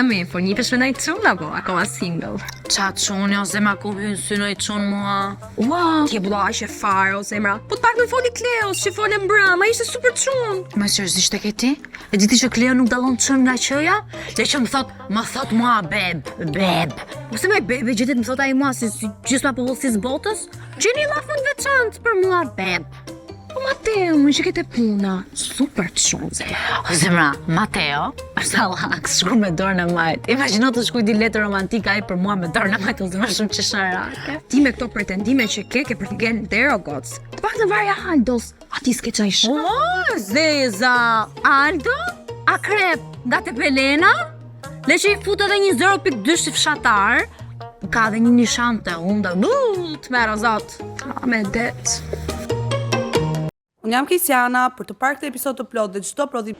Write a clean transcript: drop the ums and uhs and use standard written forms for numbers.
mi, po njipesh me nëjë çun apo akoma single? Qa quni o zemra ku hyn synoj qun mua. Ua, ti e bulla aq e fare o zemra. Po të pak në foli Kleos, që foli mbrama, ishte super çun. Ma seriozisht e ke ti? E diti që Kleo nuk dallon qën nga qëja? Dhe që më thot mua beb. Pse më bebe gjetet më thot ai mua si gjysma popullsis botës? Gjeni llafën veçantë për mua beb. Po Mateo, më që kete puna, super çun zemra. O zemra, Mateo është allaks, shku me dorë në majt. Imagjino të shkuj di letër romantika ai për mua me dorë në majt, o zemra shumë qesharake. Ti me këto pretendime që ke për të gjenë dero goc. Të pak në varja Aldos, ati s'ke qaj shumë. O, Zeza! Aldo? Akrep, nga te Pelena? Le që i fut edhe një 0.2 si fshatar. Ka dhe një nishante, unë dhe të mero zot. Me det. Unë jam Kisiana për të parë këtë episod të plot dhe çdo prodhim